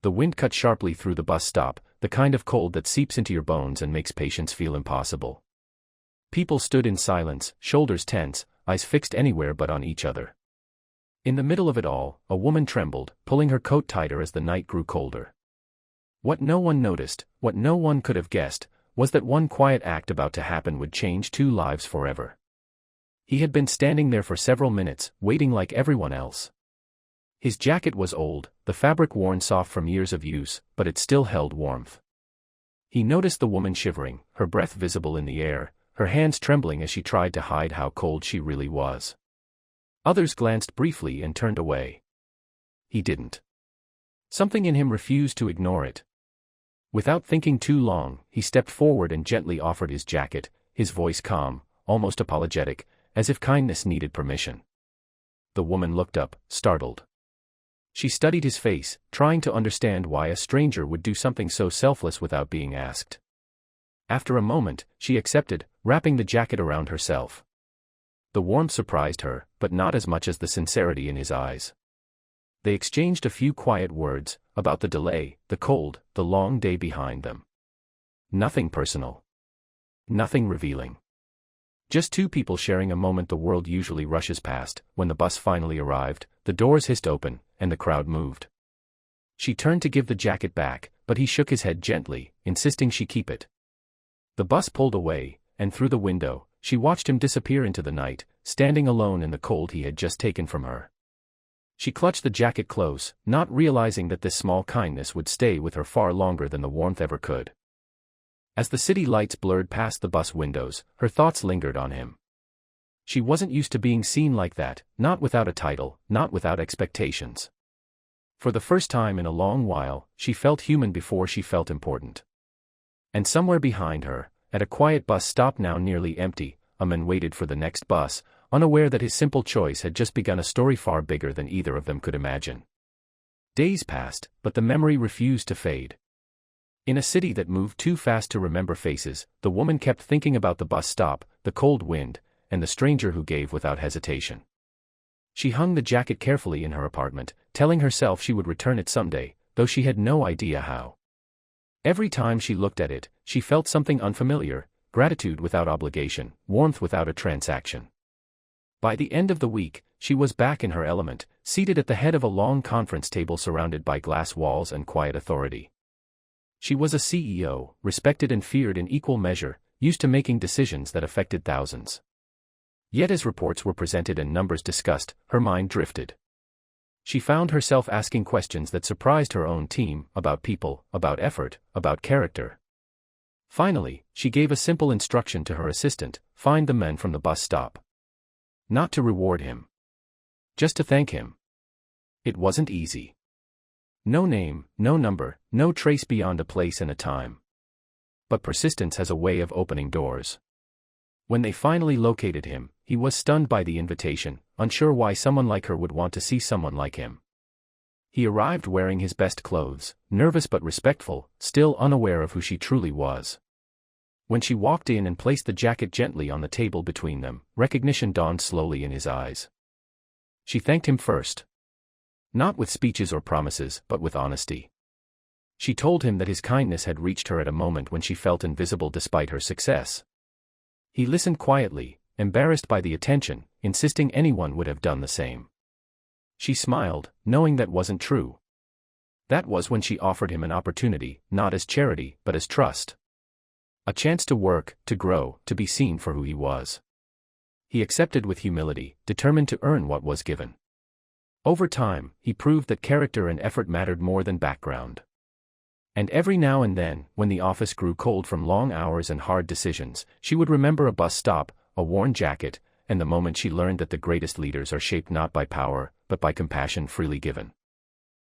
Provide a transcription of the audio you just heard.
The wind cut sharply through the bus stop, the kind of cold that seeps into your bones and makes patience feel impossible. People stood in silence, shoulders tense, eyes fixed anywhere but on each other. In the middle of it all, a woman trembled, pulling her coat tighter as the night grew colder. What no one noticed, what no one could have guessed, was that one quiet act about to happen would change 2 lives forever. He had been standing there for several minutes, waiting like everyone else. His jacket was old, the fabric worn soft from years of use, but it still held warmth. He noticed the woman shivering, her breath visible in the air, her hands trembling as she tried to hide how cold she really was. Others glanced briefly and turned away. He didn't. Something in him refused to ignore it. Without thinking too long, he stepped forward and gently offered his jacket, his voice calm, almost apologetic, as if kindness needed permission. The woman looked up, startled. She studied his face, trying to understand why a stranger would do something so selfless without being asked. After a moment, she accepted, wrapping the jacket around herself. The warmth surprised her, but not as much as the sincerity in his eyes. They exchanged a few quiet words, about the delay, the cold, the long day behind them. Nothing personal. Nothing revealing. Just 2 people sharing a moment the world usually rushes past. When the bus finally arrived, the doors hissed open, and the crowd moved. She turned to give the jacket back, but he shook his head gently, insisting she keep it. The bus pulled away, and through the window, she watched him disappear into the night, standing alone in the cold he had just taken from her. She clutched the jacket close, not realizing that this small kindness would stay with her far longer than the warmth ever could. As the city lights blurred past the bus windows, her thoughts lingered on him. She wasn't used to being seen like that, not without a title, not without expectations. For the first time in a long while, she felt human before she felt important. And somewhere behind her, at a quiet bus stop now nearly empty, a man waited for the next bus, unaware that his simple choice had just begun a story far bigger than either of them could imagine. Days passed, but the memory refused to fade. In a city that moved too fast to remember faces, the woman kept thinking about the bus stop, the cold wind, and the stranger who gave without hesitation. She hung the jacket carefully in her apartment, telling herself she would return it someday, though she had no idea how. Every time she looked at it, she felt something unfamiliar, gratitude without obligation, warmth without a transaction. By the end of the week, she was back in her element, seated at the head of a long conference table surrounded by glass walls and quiet authority. She was a CEO, respected and feared in equal measure, used to making decisions that affected thousands. Yet as reports were presented and numbers discussed, her mind drifted. She found herself asking questions that surprised her own team, about people, about effort, about character. Finally, she gave a simple instruction to her assistant: find the man from the bus stop. Not to reward him. Just to thank him. It wasn't easy. No name, no number, no trace beyond a place and a time. But persistence has a way of opening doors. When they finally located him, he was stunned by the invitation, unsure why someone like her would want to see someone like him. He arrived wearing his best clothes, nervous but respectful, still unaware of who she truly was. When she walked in and placed the jacket gently on the table between them, recognition dawned slowly in his eyes. She thanked him first. Not with speeches or promises, but with honesty. She told him that his kindness had reached her at a moment when she felt invisible despite her success. He listened quietly, embarrassed by the attention, insisting anyone would have done the same. She smiled, knowing that wasn't true. That was when she offered him an opportunity, not as charity, but as trust. A chance to work, to grow, to be seen for who he was. He accepted with humility, determined to earn what was given. Over time, he proved that character and effort mattered more than background. And every now and then, when the office grew cold from long hours and hard decisions, she would remember a bus stop, a worn jacket, and the moment she learned that the greatest leaders are shaped not by power, but by compassion freely given.